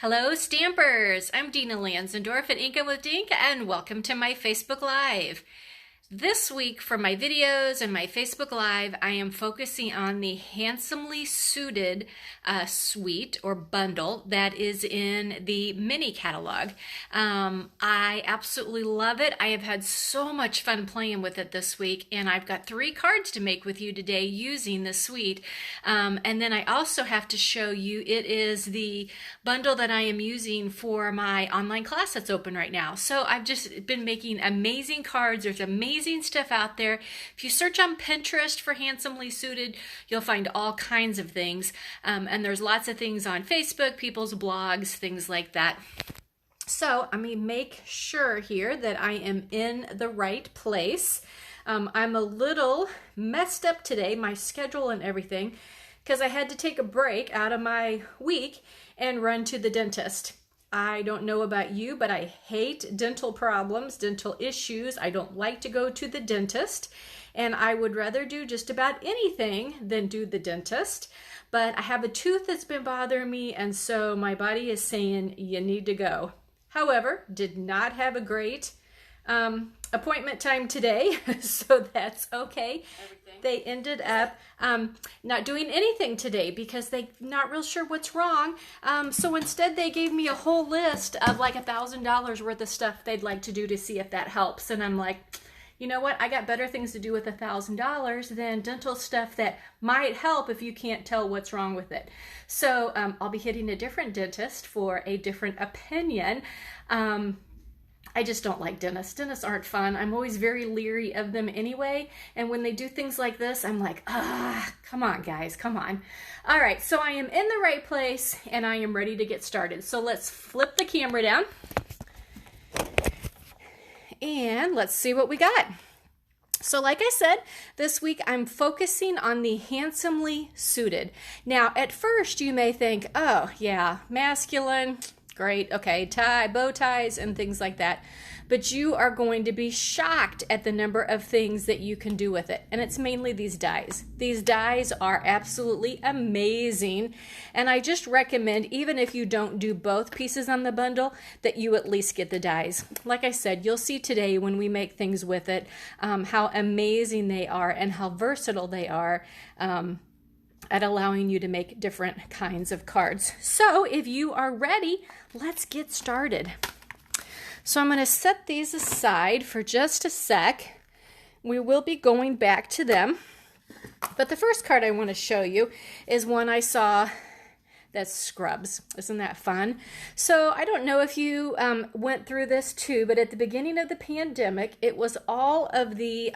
Hello, Stampers! I'm Dina Lanzendorf at Inka with Dinka, and welcome to my Facebook Live. This week for my videos and my Facebook Live, I am focusing on the Handsomely Suited suite or bundle that is in the mini catalog. I absolutely love it. I have had so much fun playing with it this week, and I've got 3 cards to make with you today using the suite. And then I also have to show you, it is the bundle that I am using for my online class that's open right now. So I've just been making amazing cards. There's amazing stuff out there. If you search on Pinterest for Handsomely Suited, you'll find all kinds of things. And there's lots of things on Facebook, people's blogs, things like that. So I'm going to make sure here that I am in the right place. I'm a little messed up today, my schedule and everything, because I had to take a break out of my week and run to the dentist. I don't know about you, but I hate dental problems, dental issues. I don't like to go to the dentist, and I would rather do just about anything than do the dentist. But I have a tooth that's been bothering me, and so my body is saying you need to go. However, did not have a great appointment time today, so that's okay. They ended up not doing anything today because they're not real sure what's wrong. So instead they gave me a whole list of like $1,000 worth of stuff they'd like to do to see if that helps. And I'm like, you know what? I got better things to do with $1,000 than dental stuff that might help if you can't tell what's wrong with it. So I'll be hitting a different dentist for a different opinion. I just don't like dentists. Dentists aren't fun. I'm always very leery of them anyway. And when they do things like this, I'm like, come on, guys, come on. All right, so I am in the right place and I am ready to get started. So let's flip the camera down and let's see what we got. So like I said, this week I'm focusing on the Handsomely Suited. Now, at first you may think, oh yeah, masculine, great, okay, tie, bow ties, and things like that. But you are going to be shocked at the number of things that you can do with it. And it's mainly these dies. These dies are absolutely amazing. And I just recommend, even if you don't do both pieces on the bundle, that you at least get the dies. Like I said, you'll see today when we make things with it, how amazing they are and how versatile they are. At allowing you to make different kinds of cards. So if you are ready, let's get started. So I'm going to set these aside for just a sec. We will be going back to them. But the first card I want to show you is one I saw that's Scrubs. Isn't that fun? So I don't know if you went through this too, but at the beginning of the pandemic, it was all of the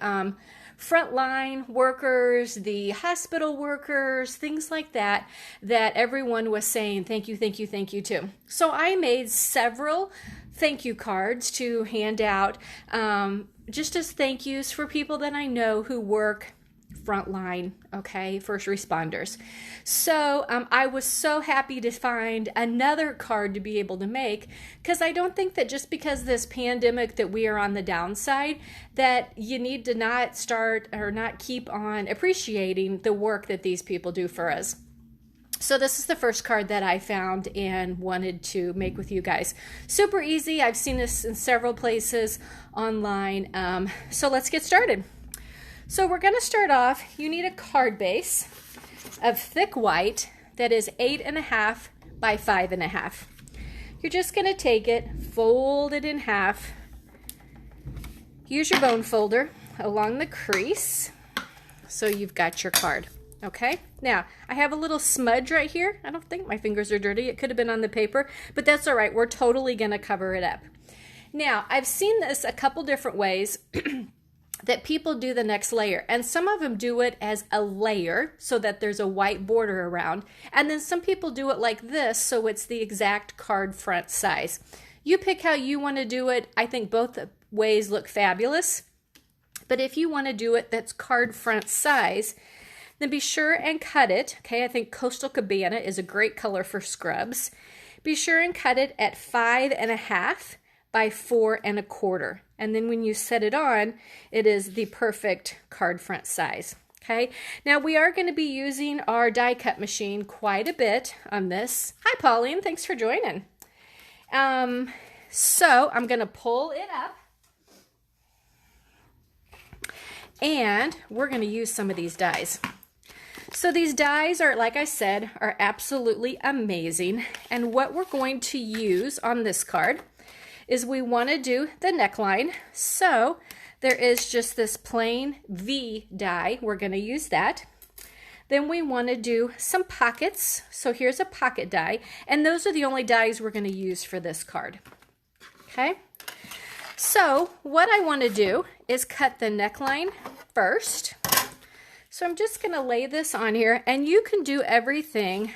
frontline workers, the hospital workers, things like that, that everyone was saying thank you, thank you, thank you to. So I made several thank you cards to hand out just as thank yous for people that I know who work frontline, okay, first responders. So I was so happy to find another card to be able to make, because I don't think that just because this pandemic that we are on the downside, that you need to not start or not keep on appreciating the work that these people do for us. So this is the first card that I found and wanted to make with you guys. Super easy. I've seen this in several places online. So let's get started. So we're going to start off, you need a card base of thick white that is 8.5 by 5.5. You're just going to take it, fold it in half, use your bone folder along the crease so you've got your card. Okay, now I have a little smudge right here. I don't think my fingers are dirty. It could have been on the paper, but that's all right. We're totally going to cover it up. Now, I've seen this a couple different ways that people do the next layer, and some of them do it as a layer so that there's a white border around, and then some people do it like this so it's the exact card front size. You pick how you want to do it. I think both ways look fabulous, but if you want to do it that's card front size, then be sure and cut it. Okay, I think Coastal Cabana is a great color for Scrubs. Be sure and cut it at 5.5 by 4.25. And then when you set it on, it is the perfect card front size. Okay, now we are going to be using our die cut machine quite a bit on this. Hi Pauline, thanks for joining. So I'm going to pull it up. And we're going to use some of these dies. So these dies are, like I said, are absolutely amazing. And what we're going to use on this card is we want to do the neckline. So there is just this plain V die. We're going to use that. Then we want to do some pockets. So here's a pocket die. And those are the only dies we're going to use for this card. Okay. So what I want to do is cut the neckline first. So I'm just going to lay this on here, and you can do everything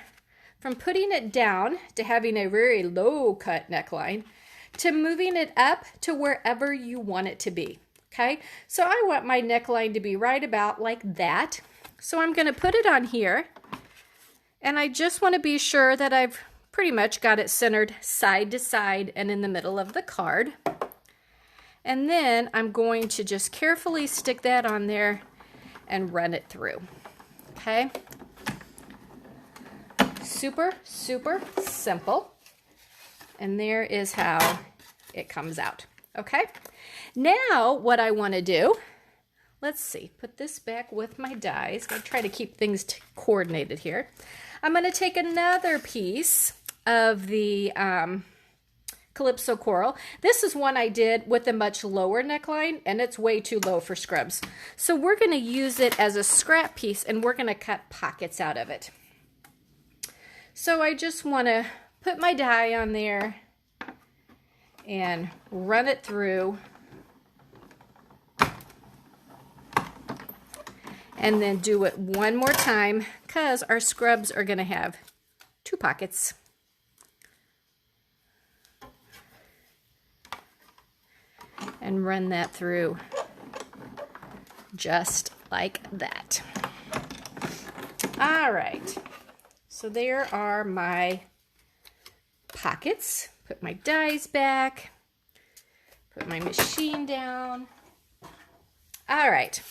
from putting it down to having a very low cut neckline to moving it up to wherever you want it to be. Okay, so I want my neckline to be right about like that. So I'm going to put it on here, and I just want to be sure that I've pretty much got it centered side to side and in the middle of the card. And then I'm going to just carefully stick that on there and run it through. Okay? Super, super simple. And there is how it comes out. Okay? Now what I want to do, let's see, put this back with my dies. I'll try to keep things coordinated here. I'm going to take another piece of the Calypso Coral. This is one I did with a much lower neckline, and it's way too low for scrubs. So we're going to use it as a scrap piece, and we're going to cut pockets out of it. So I just want to put my die on there and run it through, and then do it one more time because our scrubs are going to have 2 pockets. And run that through just like that. All right, so there are my pockets. Put my dies back, put my machine down. All right,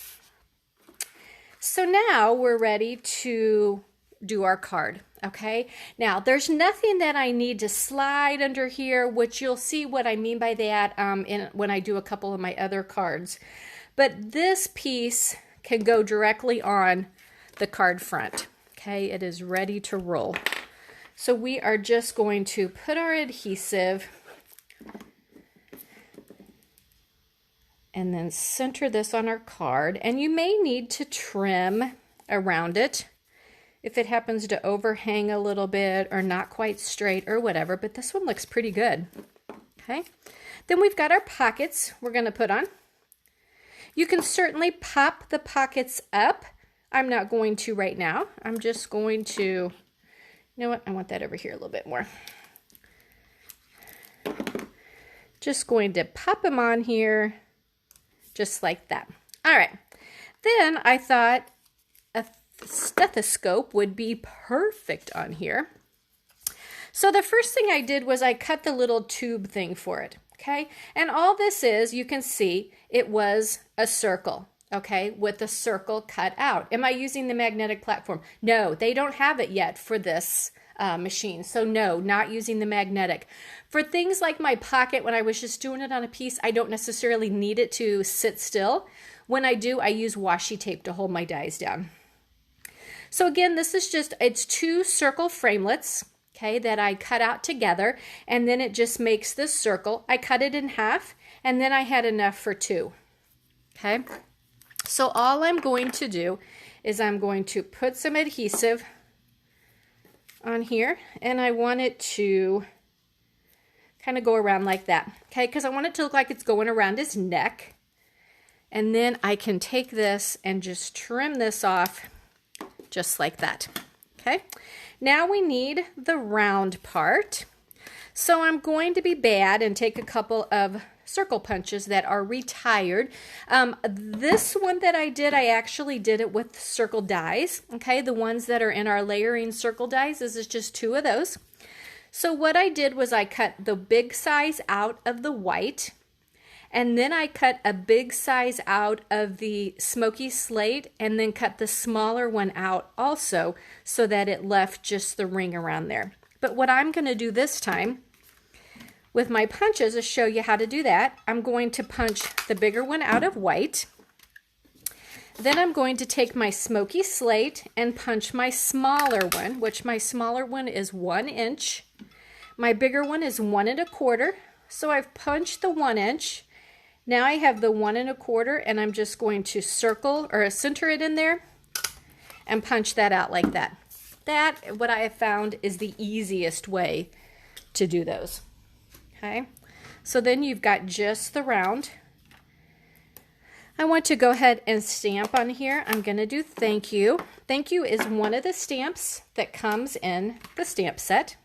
so now we're ready to do our card. Okay, now there's nothing that I need to slide under here, which you'll see what I mean by that when I do a couple of my other cards. But this piece can go directly on the card front. Okay, it is ready to roll. So we are just going to put our adhesive and then center this on our card. And you may need to trim around it if it happens to overhang a little bit or not quite straight or whatever, but this one looks pretty good. Okay, then we've got our pockets we're going to put on. You can certainly pop the pockets up. I'm not going to right now. I'm just going to, you know what, I want that over here a little bit more. Just going to pop them on here just like that. All right, then I thought a stethoscope would be perfect on here. So the first thing I did was I cut the little tube thing for it. Okay, and all this is, you can see it was a circle. Okay, with the circle cut out. Am I using the magnetic platform? No, they don't have it yet for this machine. So no, not using the magnetic. For things like my pocket, when I was just doing it on a piece, I don't necessarily need it to sit still. When I do, I use washi tape to hold my dies down. So again, this is just, it's 2 circle framelets, okay, that I cut out together, and then it just makes this circle. I cut it in half, and then I had enough for 2, okay? So all I'm going to do is I'm going to put some adhesive on here, and I want it to kind of go around like that, okay, because I want it to look like it's going around his neck. And then I can take this and just trim this off just like that. Okay, now we need the round part. So I'm going to be bad and take a couple of circle punches that are retired. This one that I did, I actually did it with circle dies. Okay, the ones that are in our layering circle dies, this is just 2 of those. So what I did was I cut the big size out of the white, and then I cut a big size out of the smoky slate, and then cut the smaller one out also so that it left just the ring around there. But what I'm going to do this time, with my punches to show you how to do that, I'm going to punch the bigger one out of white. Then I'm going to take my smoky slate and punch my smaller one, which my smaller one is 1 inch. My bigger one is 1 1/4. So I've punched the 1 inch. Now I have the 1 1/4, and I'm just going to circle or center it in there and punch that out like that. That, what I have found, is the easiest way to do those. Okay, so then you've got just the round. I want to go ahead and stamp on here. I'm going to do thank you. Thank you is one of the stamps that comes in the stamp set.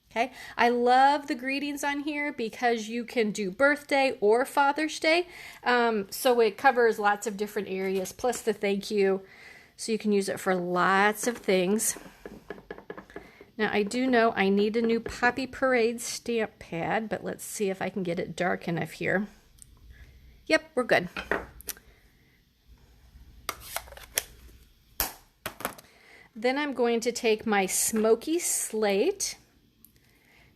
Okay, I love the greetings on here because you can do birthday or Father's Day. So it covers lots of different areas, plus the thank you. So you can use it for lots of things. Now I do know I need a new Poppy Parade stamp pad, but let's see if I can get it dark enough here. Yep, we're good. Then I'm going to take my smoky slate,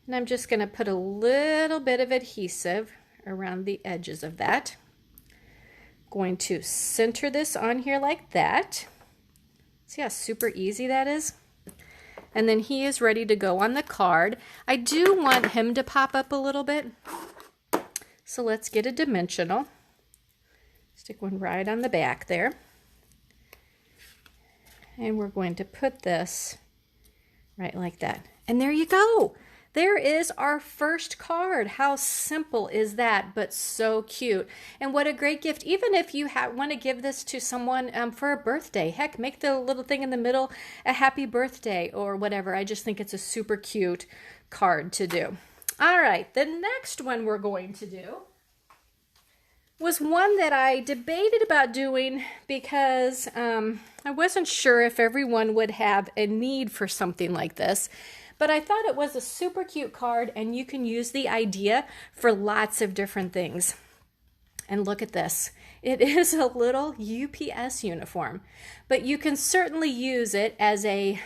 and I'm just going to put a little bit of adhesive around the edges of that. Going to center this on here like that. See how super easy that is? And then he is ready to go on the card. I do want him to pop up a little bit. So let's get a dimensional. Stick one right on the back there. And we're going to put this right like that. And there you go. There is our first card. How simple is that, but so cute. And what a great gift. Even if you want to give this to someone for a birthday, heck, make the little thing in the middle a happy birthday or whatever. I just think it's a super cute card to do. All right, the next one we're going to do was one that I debated about doing because I wasn't sure if everyone would have a need for something like this. But I thought it was a super cute card, and you can use the idea for lots of different things. And look at this. It is a little UPS uniform, but you can certainly use it as a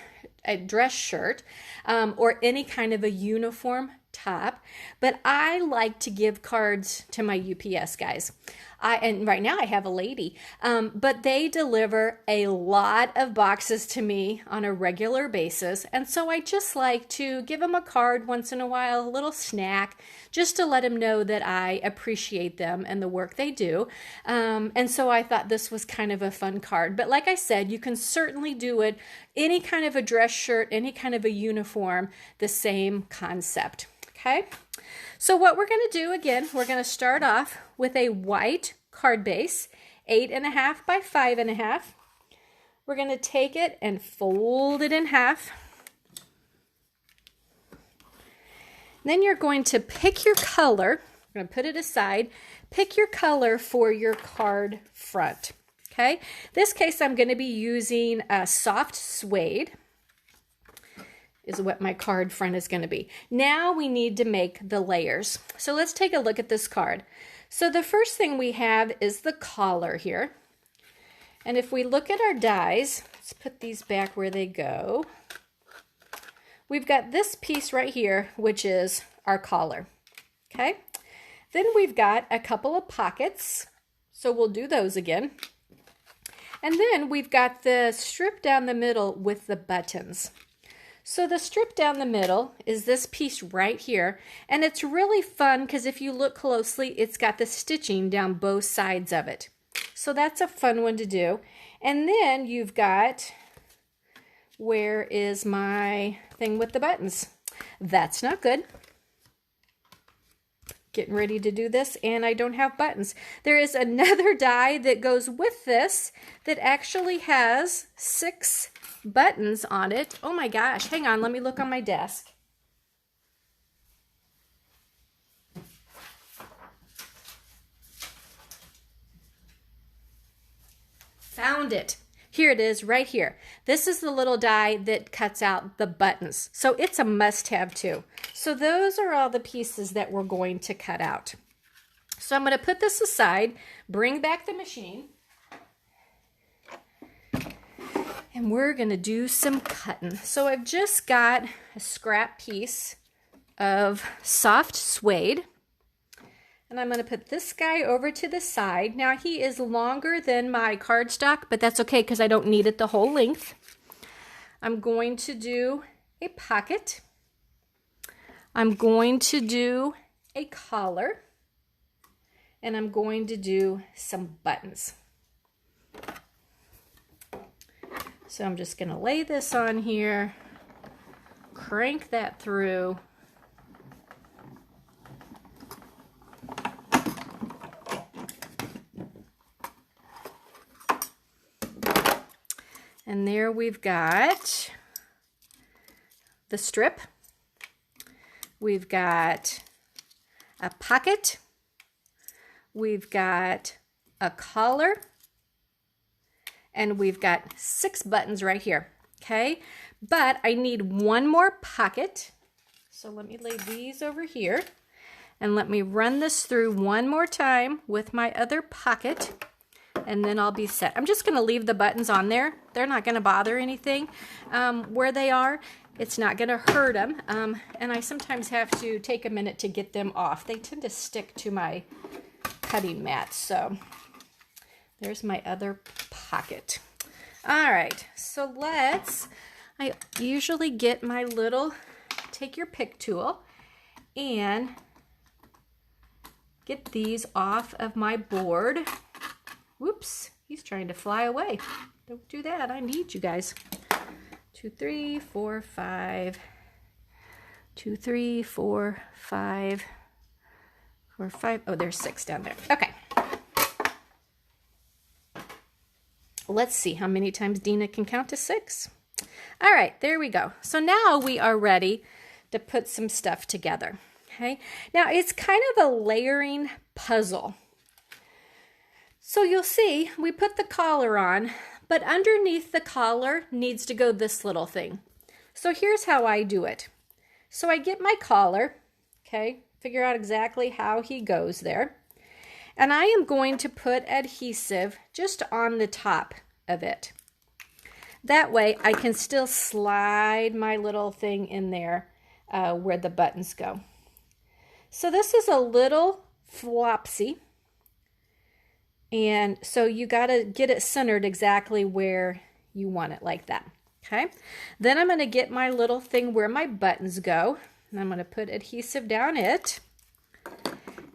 dress shirt or any kind of a uniform top. But I like to give cards to my UPS guys. And right now I have a lady, but they deliver a lot of boxes to me on a regular basis. And so I just like to give them a card once in a while, a little snack, just to let them know that I appreciate them and the work they do. And so I thought this was kind of a fun card. But like I said, you can certainly do it any kind of a dress shirt, any kind of a uniform, the same concept. Okay, so what we're going to do, again, we're going to start off with a white card base, 8.5 by 5.5. We're going to take it and fold it in half. Then you're going to pick your color. I'm going to put it aside. Pick your color for your card front. Okay, this case I'm going to be using a soft suede. Is what my card front is going to be. Now we need to make the layers. So let's take a look at this card. So the first thing we have is the collar here. And if we look at our dies, let's put these back where they go. We've got this piece right here, which is our collar. Okay. Then we've got a couple of pockets. So we'll do those again. And then we've got the strip down the middle with the buttons. So the strip down the middle is this piece right here, and it's really fun because if you look closely, it's got the stitching down both sides of it. So that's a fun one to do. And then you've got, where is my thing with the buttons? That's not good. Getting ready to do this, and I don't have buttons. There is another die that goes with this that actually has 6 buttons on it. Oh my gosh, hang on, let me look on my desk. Found it. Here it is right here. This is the little die that cuts out the buttons. So it's a must-have too. So those are all the pieces that we're going to cut out. So I'm going to put this aside, bring back the machine, and we're going to do some cutting. So I've just got a scrap piece of soft suede. And I'm going to put this guy over to the side. Now he is longer than my cardstock, but that's okay because I don't need it the whole length. I'm going to do a pocket. I'm going to do a collar. And I'm going to do some buttons. So I'm just going to lay this on here, crank that through. And there we've got the strip. We've got a pocket. We've got a collar. And we've got 6 buttons right here, okay? But I need one more pocket. So let me lay these over here. And let me run this through one more time with my other pocket. And then I'll be set. I'm just going to leave the buttons on there. They're not going to bother anything where they are. It's not going to hurt them. And I sometimes have to take a minute to get them off. They tend to stick to my cutting mat. So there's my other pocket. All right, so I usually get my little, take your pick tool and get these off of my board. Whoops, he's trying to fly away. Don't do that, I need you guys. 2, 3, 4, 5. 2, 3, 4, 5. 4, 5. Oh, there's 6 down there. Okay. Let's see how many times Dina can count to 6. All right, there we go. So now we are ready to put some stuff together. Okay. Now it's kind of a layering puzzle. So you'll see we put the collar on, but underneath the collar needs to go this little thing. So here's how I do it. So I get my collar, okay, figure out exactly how he goes there. And I am going to put adhesive just on the top of it. That way I can still slide my little thing in there where the buttons go. So this is a little flopsy. And so you got to get it centered exactly where you want it, like that. Okay. Then I'm going to get my little thing where my buttons go. And I'm going to put adhesive down it.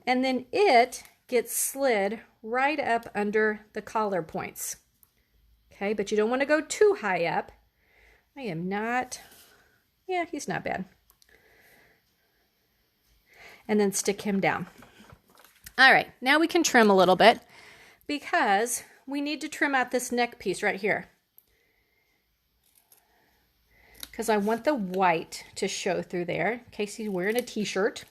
And then it gets slid right up under the collar points. Okay, but you don't want to go too high up. I am not, yeah, he's not bad. And then stick him down. All right, now we can trim a little bit because we need to trim out this neck piece right here. Because I want the white to show through there in case he's wearing a t-shirt.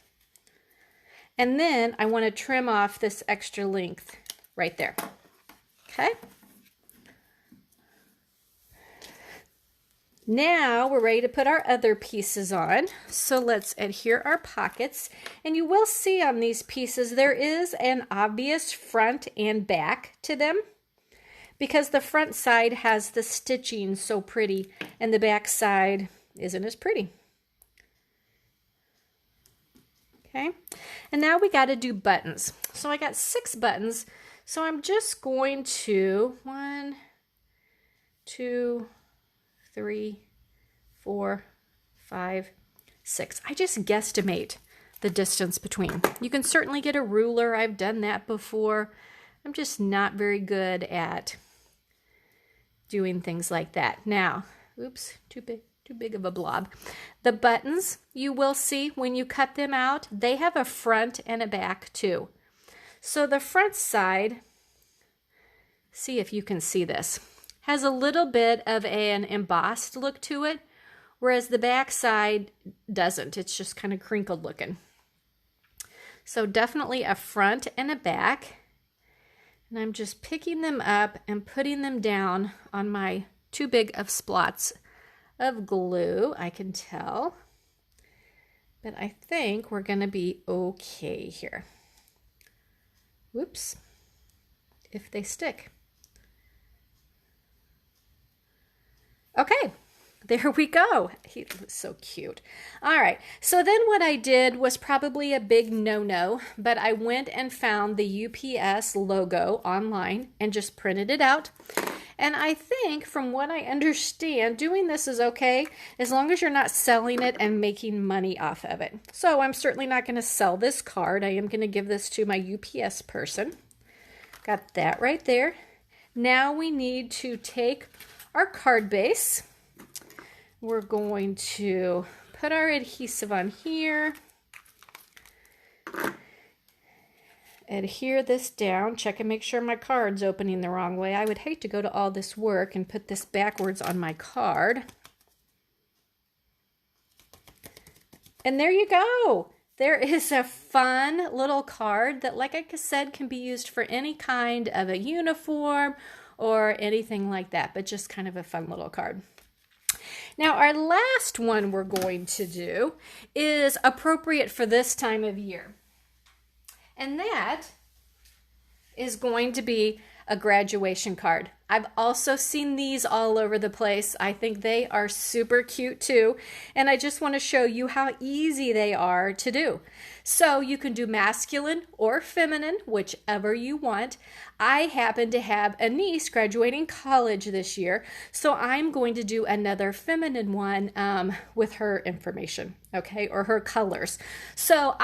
And then I want to trim off this extra length right there. Okay. Now we're ready to put our other pieces on. So let's adhere our pockets. And you will see on these pieces there is an obvious front and back to them, because the front side has the stitching so pretty and the back side isn't as pretty. Okay, and now we got to do buttons. So I got 6 buttons. So I'm just going to 1, 2, 3, 4, 5, 6. I just guesstimate the distance between. You can certainly get a ruler. I've done that before. I'm just not very good at doing things like that. Now, oops, too big of a blob. The buttons, you will see when you cut them out, they have a front and a back too. So the front side, see if you can see this, has a little bit of an embossed look to it, whereas the back side doesn't. It's just kind of crinkled looking. So definitely a front and a back. And I'm just picking them up and putting them down on my too big of splots of glue, I can tell. But I think we're going to be okay here. Whoops. If they stick. Okay, There we go. He was so cute. All right. So then what I did was probably a big no-no, but I went and found the UPS logo online and just printed it out. And I think from what I understand, doing this is okay as long as you're not selling it and making money off of it. So I'm certainly not going to sell this card. I am going to give this to my UPS person. Got that right there. Now we need to take our card base. We're going to put our adhesive on here, adhere this down, check and make sure my card's opening the wrong way. I would hate to go to all this work and put this backwards on my card. And there you go. There is a fun little card that, like I said, can be used for any kind of a uniform or anything like that, but just kind of a fun little card. Now, our last one we're going to do is appropriate for this time of year. And that is going to be a graduation card. I've also seen these all over the place. I think they are super cute too. And I just want to show you how easy they are to do. So you can do masculine or feminine, whichever you want. I happen to have a niece graduating college this year, so I'm going to do another feminine one with her information, okay, or her colors. So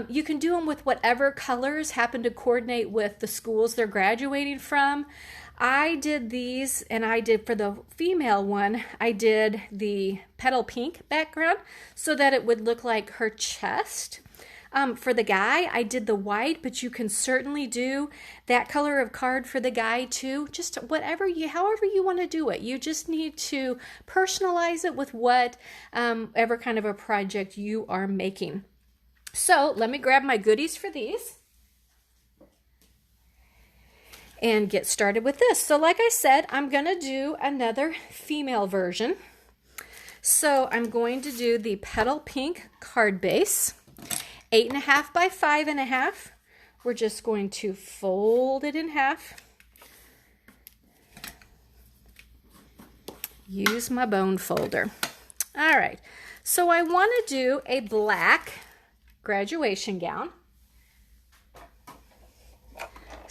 you can do them with whatever colors happen to coordinate with the schools they're graduating from. I did these, and I did for the female one, I did the petal pink background so that it would look like her chest. For the guy, I did the white, but you can certainly do that color of card for the guy too. Just however you want to do it. You just need to personalize it with whatever kind of a project you are making. So let me grab my goodies for these and get started with this. So like I said, I'm going to do another female version. So I'm going to do the petal pink card base, 8.5 by 5.5. We're just going to fold it in half. Use my bone folder. All right, so I want to do a black graduation gown.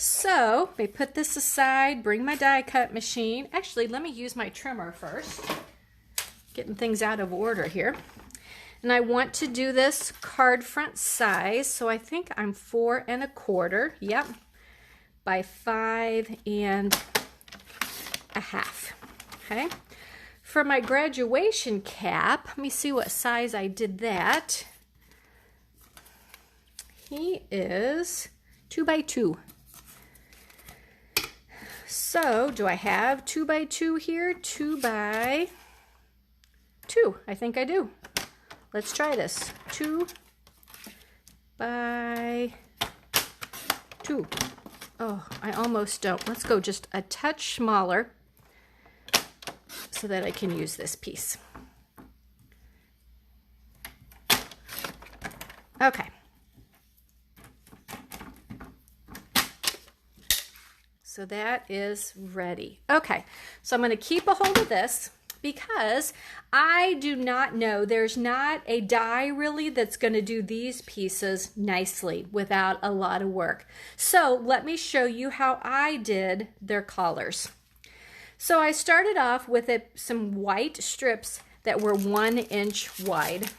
So, let me put this aside, bring my die cut machine. Actually, let me use my trimmer first. Getting things out of order here. And I want to do this card front size, so I think I'm 4 1/4, yep, by 5 1/2, okay? For my graduation cap, let me see what size I did that. He is 2 by 2. So, do I have 2 by 2 here? 2 by 2. I think I do. Let's try this. 2 by 2. Oh, I almost don't. Let's go just a touch smaller so that I can use this piece. Okay. So that is ready. Okay, so I'm going to keep a hold of this because I do not know, there's not a die really that's going to do these pieces nicely without a lot of work. So let me show you how I did their collars. So I started off with some white strips that were 1 inch wide.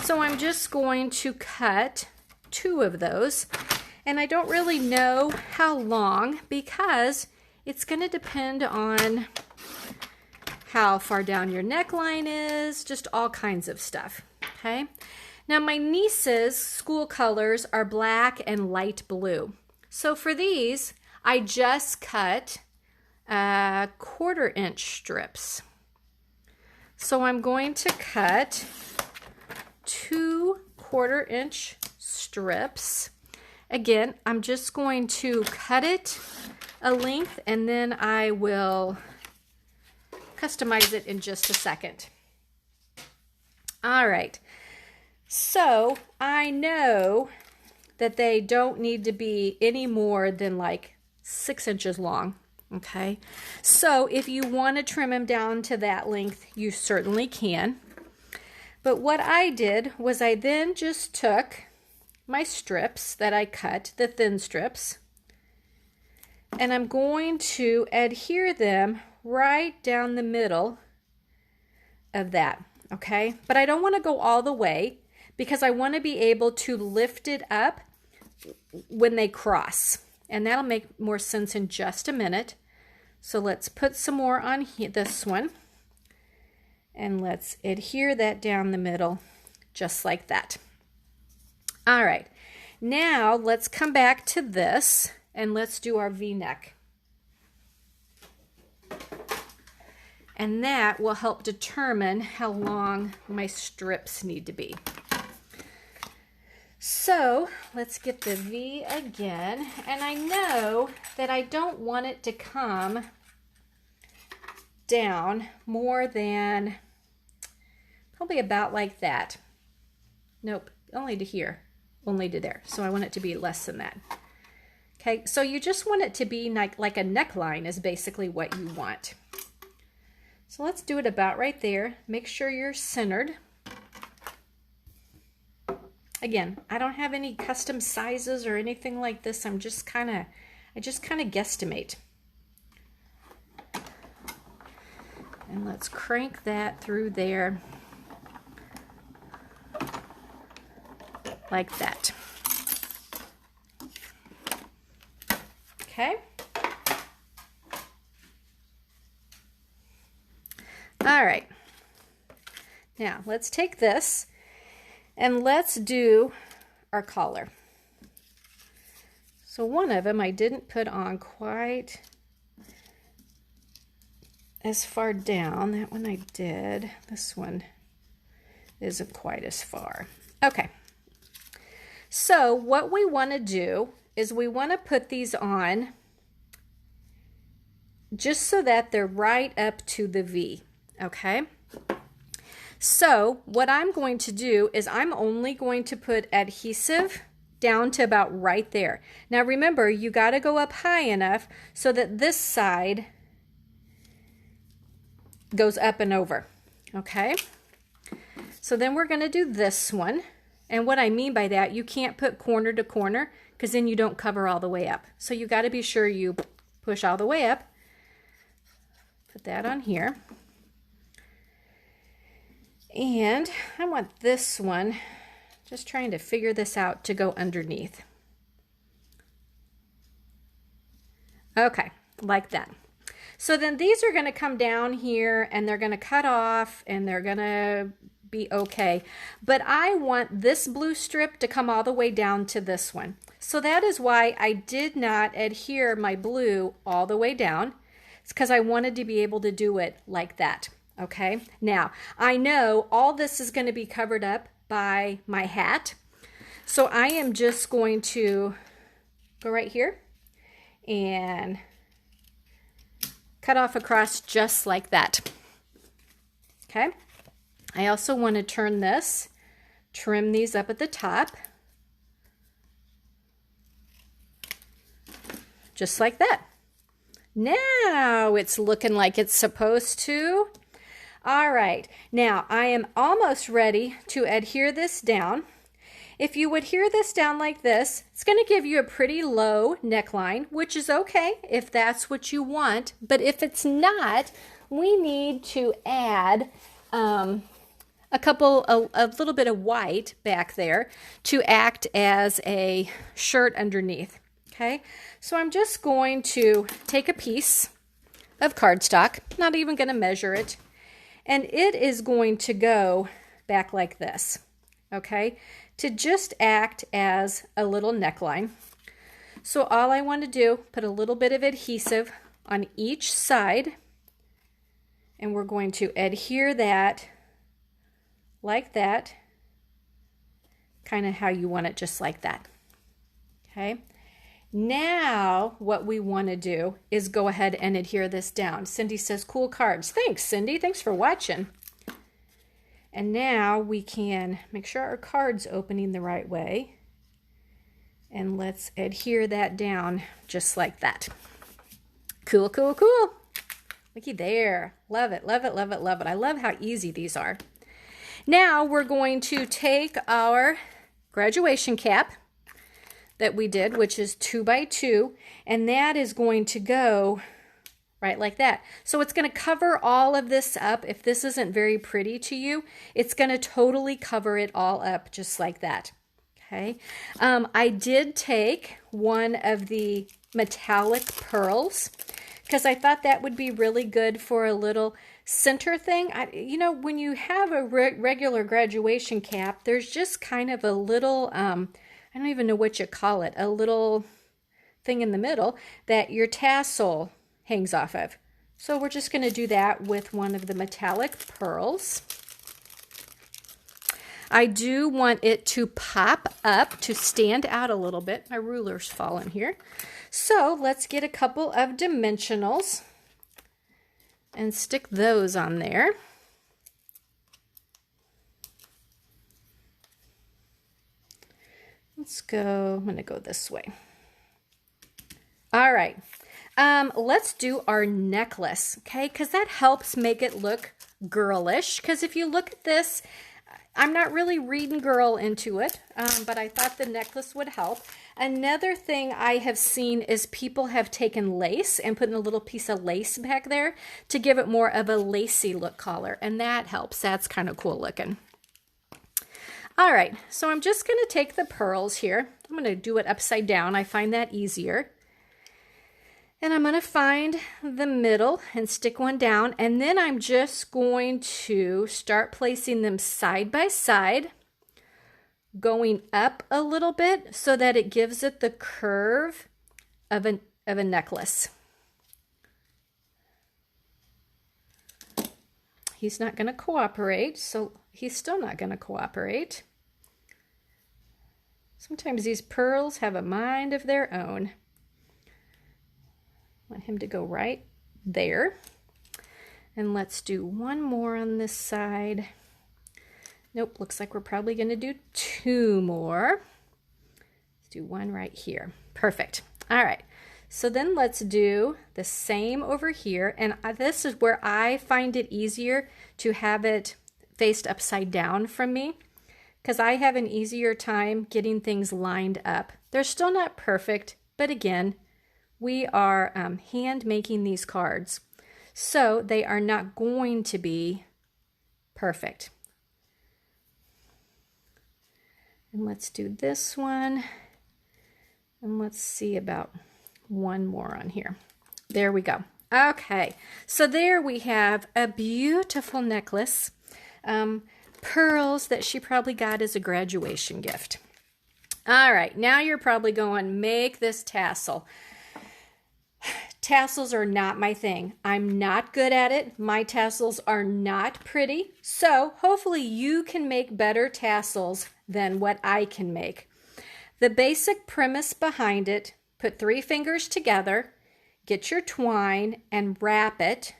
So I'm just going to cut 2 of those. And I don't really know how long because it's going to depend on how far down your neckline is, just all kinds of stuff, okay? Now my niece's school colors are black and light blue. So for these, I just cut 1/4 inch strips. So I'm going to cut 2 1/4 inch strips. Again, I'm just going to cut it a length and then I will customize it in just a second. All right, so I know that they don't need to be any more than like 6 inches long. Okay, so if you want to trim them down to that length, you certainly can. But what I did was I then just took my strips that I cut, the thin strips, and I'm going to adhere them right down the middle of that, okay? But I don't want to go all the way because I want to be able to lift it up when they cross. And that'll make more sense in just a minute. So let's put some more on this one. And let's adhere that down the middle, just like that. All right, now let's come back to this and let's do our V-neck. And that will help determine how long my strips need to be. So let's get the V again. And I know that I don't want it to come down more than probably about like that. Nope, only to here, only to there. So I want it to be less than that. Okay, so you just want it to be like a neckline is basically what you want. So let's do it about right there. Make sure you're centered. Again, I don't have any custom sizes or anything like this. I just kind of guesstimate. And let's crank that through there like that. Okay. All right. Now let's take this and let's do our collar. So one of them I didn't put on quite as far down. That one I did. This one isn't quite as far. Okay. So what we want to do is we want to put these on just so that they're right up to the V, okay? So what I'm going to do is I'm only going to put adhesive down to about right there. Now remember, you got to go up high enough so that this side goes up and over, okay? So then we're going to do this one. And what I mean by that, you can't put corner to corner because then you don't cover all the way up. So you got to be sure you push all the way up. Put that on here. And I want this one, just trying to figure this out, to go underneath. Okay, like that. So then these are going to come down here and they're going to cut off and they're going to be okay. But I want this blue strip to come all the way down to this one. So that is why I did not adhere my blue all the way down. It's because I wanted to be able to do it like that. Okay, now I know all this is going to be covered up by my hat. So I am just going to go right here and cut off across just like that. Okay. I also want to turn this, trim these up at the top, just like that. Now it's looking like it's supposed to. All right, now I am almost ready to adhere this down. If you adhere this down like this, it's going to give you a pretty low neckline, which is okay if that's what you want. But if it's not, we need to add a little bit of white back there to act as a shirt underneath. Okay, so I'm just going to take a piece of cardstock, not even going to measure it, and it is going to go back like this, okay, to just act as a little neckline. So all I want to do, put a little bit of adhesive on each side, and we're going to adhere that like that, kind of how you want it, just like that. Okay. Now what we want to do is go ahead and adhere this down. Cindy says, cool cards. Thanks, Cindy. Thanks for watching. And now we can make sure our card's opening the right way. And let's adhere that down just like that. Cool, cool, cool. Looky there. Love it, love it, love it, love it. I love how easy these are. Now we're going to take our graduation cap that we did, which is 2 by 2, and that is going to go right like that. So it's going to cover all of this up. If this isn't very pretty to you, it's going to totally cover it all up just like that. Okay. I did take one of the metallic pearls because I thought that would be really good for a little center thing. You know, when you have a regular graduation cap, there's just kind of a little, I don't even know what you call it, a little thing in the middle that your tassel hangs off of. So we're just going to do that with one of the metallic pearls. I do want it to pop up, to stand out a little bit. My ruler's fallen here. So let's get a couple of dimensionals and stick those on there. Let's go, I'm going to go this way. All right, let's do our necklace, okay? Because that helps make it look girlish. Because if you look at this, I'm not really reading girl into it, but I thought the necklace would help. Another thing I have seen is people have taken lace and put in a little piece of lace back there to give it more of a lacy look collar, and that helps. That's kind of cool looking. All right, so I'm just going to take the pearls here. I'm going to do it upside down. I find that easier. And I'm going to find the middle and stick one down. And then I'm just going to start placing them side by side, going up a little bit so that it gives it the curve of a necklace. He's not going to cooperate, so he's still not going to cooperate. Sometimes these pearls have a mind of their own. Want him to go right there. And let's do one more on this side. Nope, looks like we're probably going to do 2 more. Let's do one right here. Perfect. All right. So then let's do the same over here. And this is where I find it easier to have it faced upside down from me, because I have an easier time getting things lined up. They're still not perfect, but again, we are hand making these cards, so they are not going to be perfect. And let's do this one, and let's see about one more on here. There we go. Okay, so there we have a beautiful necklace, pearls that she probably got as a graduation gift. All right, now you're probably going, make this tassel. Tassels are not my thing. I'm not good at it. My tassels are not pretty. So hopefully you can make better tassels than what I can make. The basic premise behind it, put 3 fingers together, get your twine and wrap it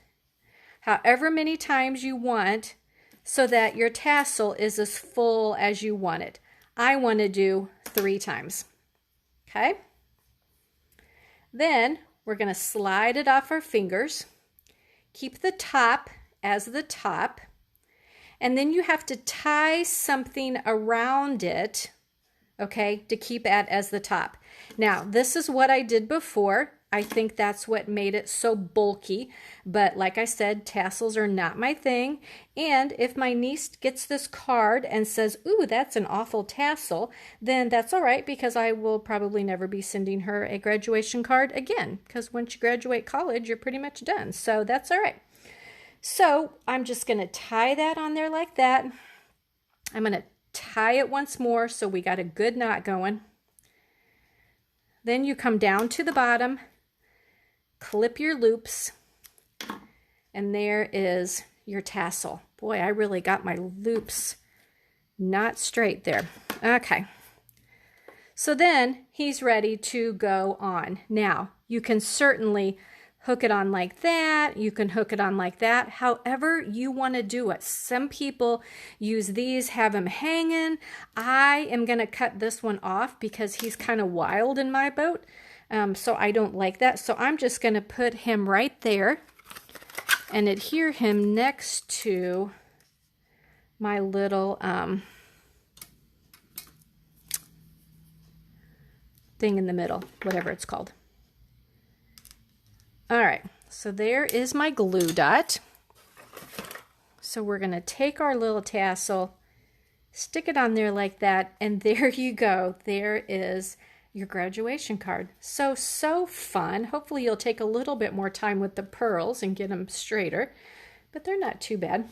however many times you want so that your tassel is as full as you want it. I want to do 3 times. Okay? Then we're going to slide it off our fingers, keep the top as the top, and then you have to tie something around it, okay, to keep it as the top. Now, this is what I did before. I think that's what made it so bulky, but like I said, tassels are not my thing. And if my niece gets this card and says, ooh, that's an awful tassel, then that's all right, because I will probably never be sending her a graduation card again, because once you graduate college, you're pretty much done. So that's all right. So I'm just going to tie that on there like that. I'm going to tie it once more so we got a good knot going. Then you come down to the bottom, clip your loops, and there is your tassel. Boy, I really got my loops not straight there. Okay. So then he's ready to go on. Now, you can certainly hook it on like that. You can hook it on like that. However you want to do it. Some people use these, have them hanging. I am going to cut this one off because he's kind of wild in my boat. So I don't like that. So I'm just going to put him right there and adhere him next to my little thing in the middle, whatever it's called. All right, so there is my glue dot. So we're going to take our little tassel, stick it on there like that, and there you go. There is your graduation card. So fun. Hopefully you'll take a little bit more time with the pearls and get them straighter, but they're not too bad.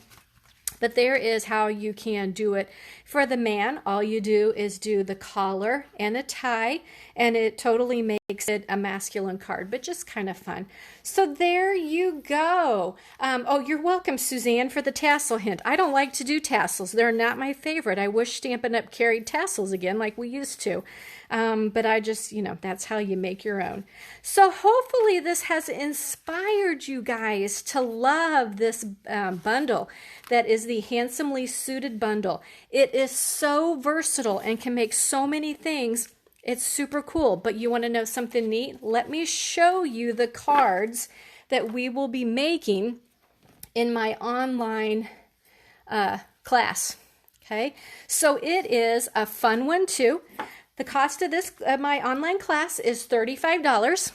But there is how you can do it. For the man, all you do is do the collar and a tie, and it totally makes it a masculine card, but just kind of fun. So there you go. Oh, you're welcome, Suzanne, for the tassel hint. I don't like to do tassels. They're not my favorite. I wish Stampin' Up! Carried tassels again like we used to. But I just, that's how you make your own. So hopefully this has inspired you guys to love this bundle that is the Handsomely Suited bundle. It is so versatile and can make so many things. It's super cool. But you want to know something neat? Let me show you the cards that we will be making in my online class. Okay, so it is a fun one too. The cost of this, my online class, is $35.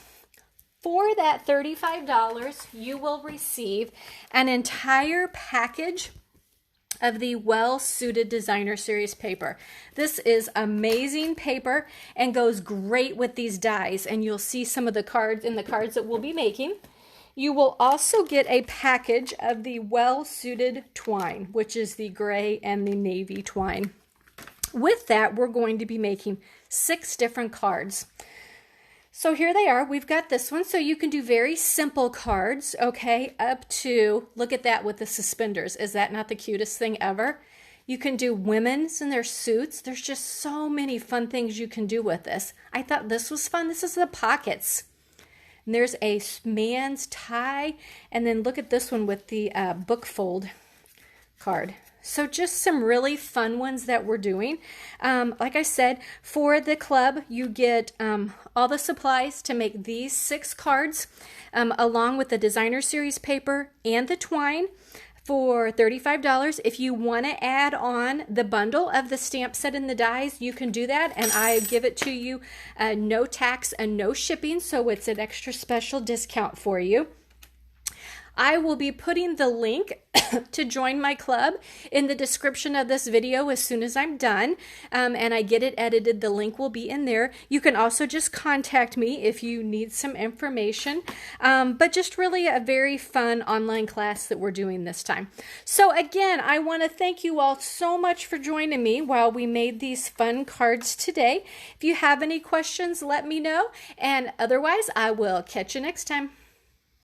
For that $35, you will receive an entire package of the Well Suited Designer Series paper. This is amazing paper and goes great with these dies, and you'll see some of the cards in the cards that we'll be making. You will also get a package of the Well Suited twine, which is the gray and the navy twine. With that, we're going to be making 6 different cards. So here they are. We've got this one. So you can do very simple cards, okay, up to, look at that with the suspenders. Is that not the cutest thing ever? You can do women's in their suits. There's just so many fun things you can do with this. I thought this was fun. This is the pockets. And there's a man's tie. And then look at this one with the book fold card. So just some really fun ones that we're doing. Like I said, for the club, you get all the supplies to make these 6 cards, along with the Designer Series paper and the twine for $35. If you want to add on the bundle of the stamp set and the dies, you can do that, and I give it to you no tax and no shipping, so it's an extra special discount for you. I will be putting the link to join my club in the description of this video as soon as I'm done, and I get it edited. The link will be in there. You can also just contact me if you need some information, but just really a very fun online class that we're doing this time. So again, I want to thank you all so much for joining me while we made these fun cards today. If you have any questions, let me know, and otherwise I will catch you next time.